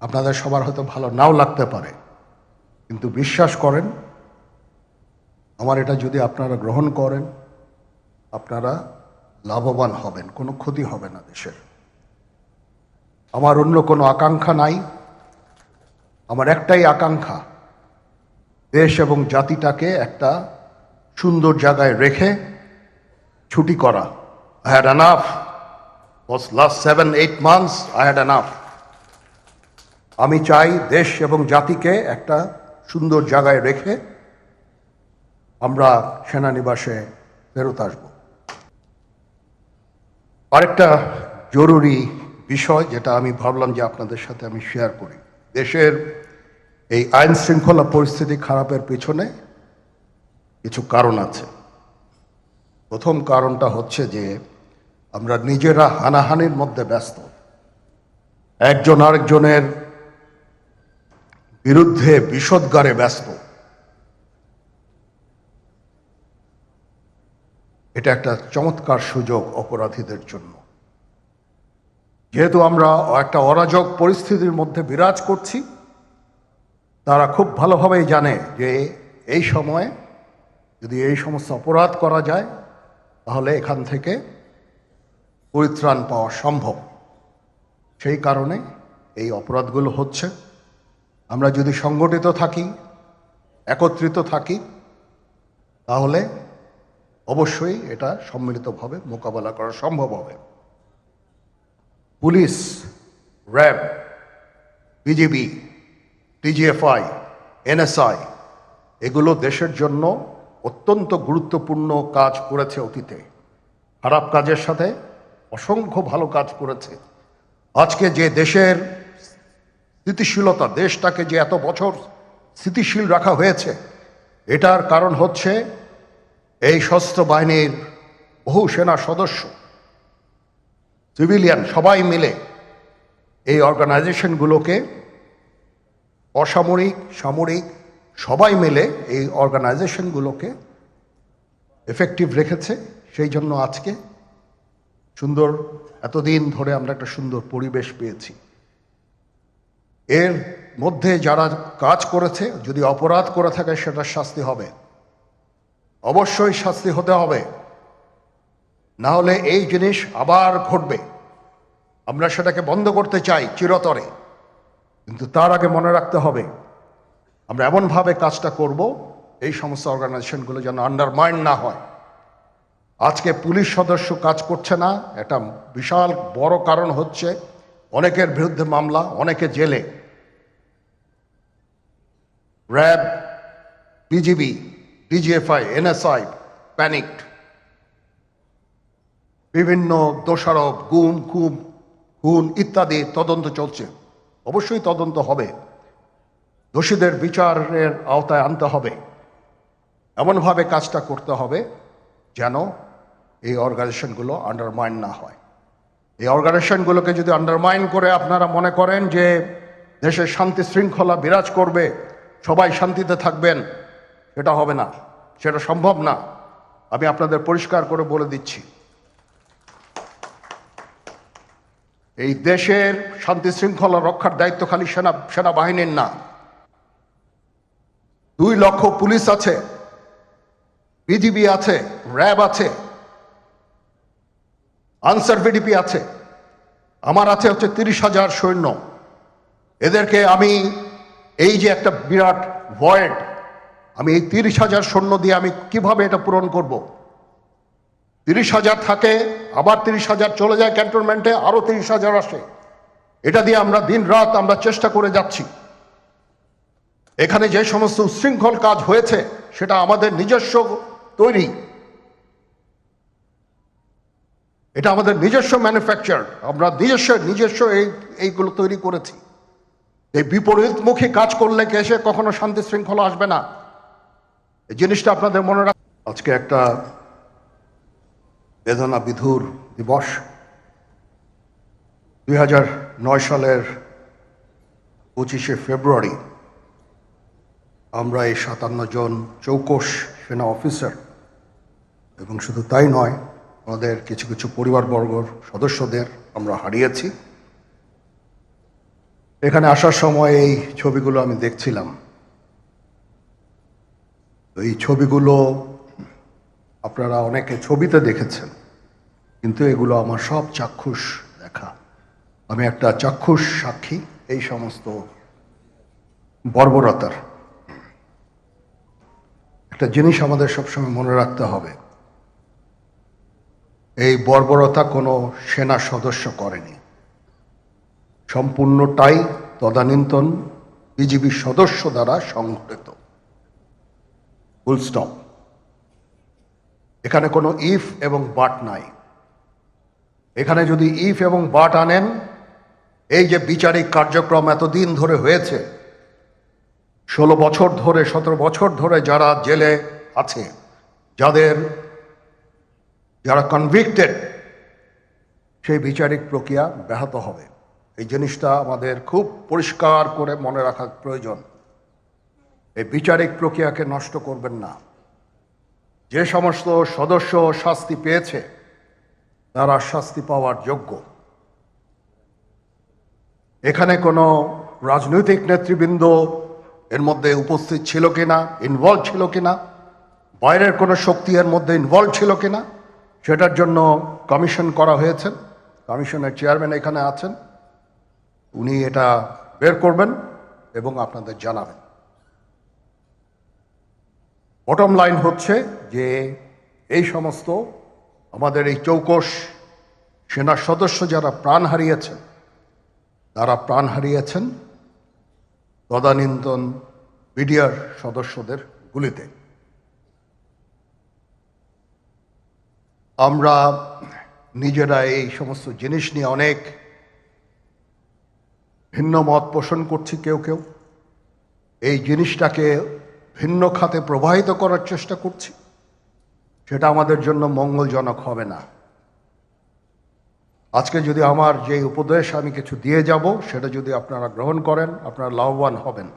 আপনাদের সবার হয়তো ভালো নাও লাগতে পারে, কিন্তু বিশ্বাস করেন, আমার এটা যদি আপনারা গ্রহণ করেন, আপনারা লাভবান হবেন, কোনো ক্ষতি হবে না দেশের। আমার অন্য কোনো আকাঙ্ক্ষা নাই। আমার একটাই আকাঙ্ক্ষা, দেশ এবং জাতিটাকে একটা সুন্দর জায়গায় রেখে ছুটি করা। I had enough. Last 7-8 months I had enough. আমি চাই দেশ এবং জাতিকে একটা সুন্দর জায়গায় রেখে আমরা সেনানিবাসে ফেরত আসব। আরেকটা জরুরি বিষয় যেটা আমি ভাবলাম যে আপনাদের সাথে আমি শেয়ার করি। দেশের এই আইন শৃঙ্খলা পরিস্থিতি খারাপের পিছনে কিছু কারণ আছে। প্রথম কারণটা হচ্ছে যে আমরা নিজেরা হানাহানির মধ্যে ব্যস্ত, একজন আরেকজনের বিরুদ্ধে বিষোদ্গারে ব্যস্ত। এটা একটা চমৎকার সুযোগ অপরাধীদের জন্য। যেহেতু আমরা একটা অরাজক পরিস্থিতির মধ্যে বিরাজ করছি, তারা খুব ভালোভাবেই জানে যে এই সময়ে যদি এই সমস্ত অপরাধ করা যায় তাহলে এখান থেকে পরিত্রাণ পাওয়া সম্ভব। সেই কারণে এই অপরাধগুলো হচ্ছে। আমরা যদি সংগঠিত থাকি, একত্রিত থাকি, তাহলে অবশ্যই এটা সম্মিলিতভাবে মোকাবেলা করা সম্ভব হবে। Police, RAB, BGB, TGFI, NSI এগুলো দেশের জন্য অত্যন্ত গুরুত্বপূর্ণ কাজ করেছে অতীতে। খারাপ কাজের সাথে অসংখ্য ভালো কাজ করেছে। আজকে যে দেশের স্থিতিশীলতা, দেশটাকে যে এত বছর স্থিতিশীল রাখা হয়েছে, এটার কারণ হচ্ছে এই সশস্ত্র বাহিনীর বহু সেনা সদস্য, সিভিলিয়ান সবাই মিলে এই অর্গানাইজেশনগুলোকে, অসামরিক, সামরিক সবাই মিলে এই অর্গানাইজেশনগুলোকে এফেক্টিভ রেখেছে। সেই জন্য আজকে সুন্দর, এতদিন ধরে আমরা একটা সুন্দর পরিবেশ পেয়েছি। এর মধ্যে যারা কাজ করেছে, যদি অপরাধ করে থাকে সেটা শাস্তি হবে, অবশ্যই শাস্তি হতে হবে, না হলে এই জিনিস আবার ঘটবে। আমরা সেটাকে বন্ধ করতে চাই চিরতরে, কিন্তু তার আগে মনে রাখতে হবে আমরা এমনভাবে কাজটা করব এই সমস্ত অর্গানাইজেশনগুলো যেন আন্ডারমাইন না হয়। আজকে পুলিশ সদস্য কাজ করছে না, একটা বিশাল বড় কারণ হচ্ছে অনেকের বিরুদ্ধে মামলা, অনেকে জেলে। RAB, BGB, DGFI, NSI panicked. বিভিন্ন দোষারোপ, গুম, খুন ইত্যাদি তদন্ত চলছে। অবশ্যই তদন্ত হবে, দোষীদের বিচারের আওতায় আনতে হবে। এমনভাবে কাজটা করতে হবে যেন এই অর্গানাইজেশনগুলো আন্ডারমাইন না হয়। এই অর্গানাইজেশনগুলোকে যদি আন্ডারমাইন করে আপনারা মনে করেন যে দেশের শান্তি শৃঙ্খলা বিরাজ করবে, সবাই শান্তিতে থাকবেন, সেটা হবে না, সেটা সম্ভব না। আমি আপনাদের পরিষ্কার করে বলে দিচ্ছি, এই দেশের শান্তি শৃঙ্খলা রক্ষার দায়িত্ব খালি সেনাবাহিনীর না। 2 লক্ষ পুলিশ আছে, বিজিবি আছে, র্যাব আছে, আনসার ভিডিপি আছে, আমার আছে হচ্ছে 30,000 সৈন্য। এদেরকে আমি এই যে একটা বিরাট ভয়েড, আমি এই 30,000 সৈন্য দিয়ে আমি কিভাবে এটা পূরণ করব? 30,000 থাকে, আবার 30,000 চলে যায় ক্যান্টনমেন্টে, আরো 30,000 আসে। এটা দিয়ে আমরা দিন রাত আমরা চেষ্টা করে যাচ্ছি। এখানে যে সমস্ত উচ্ছৃঙ্খল কাজ হয়েছে সেটা আমাদের নিজস্ব তৈরি, এটা আমাদের নিজস্ব ম্যানুফ্যাকচার, আমরা নিজস্ব এইগুলো তৈরি করেছি। এই বিপরীতমুখী কাজ করলে এসে কখনো শান্তি শৃঙ্খলা আসবে না, এই জিনিসটা আপনাদের মনে রাখ। আজকে একটা বেদনা বিধুর দিবস। 2009 সালের 25শে ফেব্রুয়ারি আমরা এই 57 জন চৌকস সেনা অফিসার, এবং শুধু তাই নয়, আমাদের কিছু কিছু পরিবারবর্গর সদস্যদের আমরা হারিয়েছি। এখানে আসার সময় এই ছবিগুলো আমি দেখছিলাম। এই ছবিগুলো আপনারা অনেকে ছবিতে দেখেছেন, কিন্তু এগুলো আমার সব চাক্ষুষ দেখা। আমি একটা চাক্ষুষ সাক্ষী এই সমস্ত বর্বরতার। একটা জিনিস আমাদের সবসময় মনে রাখতে হবে, এই বর্বরতা কোনো সেনা সদস্য করেনি, সম্পূর্ণটাই তদানীন্তন বিজিবি সদস্য দ্বারা সংঘটিত। Full stop. এখানে কোনো ইফ এবং বাট নাই। এখানে যদি ইফ এবং বাট আনেন, এই যে বিচারিক কার্যক্রম এতদিন ধরে হয়েছে, 16 বছর ধরে 17 বছর ধরে যারা জেলে আছে, যারা কনভিক্টেড, সেই বিচারিক প্রক্রিয়া ব্যাহত হবে। এই জিনিসটা আমাদের খুব পরিষ্কার করে মনে রাখা প্রয়োজন। এই বিচারিক প্রক্রিয়াকে নষ্ট করবেন না। যে সমস্ত সদস্য শাস্তি পেয়েছে তারা শাস্তি পাওয়ার যোগ্য। এখানে কোনো রাজনৈতিক নেতৃবৃন্দ এর মধ্যে উপস্থিত ছিল কিনা, ইনভলভ ছিল কিনা, বাইরের কোনো শক্তি এর মধ্যে ইনভলভ ছিল কিনা, সেটার জন্য কমিশন করা হয়েছে। কমিশনের চেয়ারম্যান এখানে আছেন, উনি এটা বের করবেন এবং আপনাদের জানাবেন। বটম লাইন হচ্ছে যে এই সমস্ত আমাদের এই চৌকস সেনা সদস্য যারা প্রাণ হারিয়েছেন, তারা প্রাণ হারিয়েছেন তদানীন্তন বিডিআর সদস্যদের গুলিতে। আমরা নিজেরা এই সমস্ত জিনিস নিয়ে অনেক ভিন্ন মত পোষণ করছি। কেউ কেউ এই জিনিসটাকে ভিন্ন খাতে প্রবাহিত করার চেষ্টা করছি। সেটা আমাদের জন্য মঙ্গলজনক হবে না। আজকে যদি আমার যে উপদেশ আমি কিছু দিয়ে যাব, সেটা যদি আপনারা গ্রহণ করেন, আপনারা লাভবান হবেন।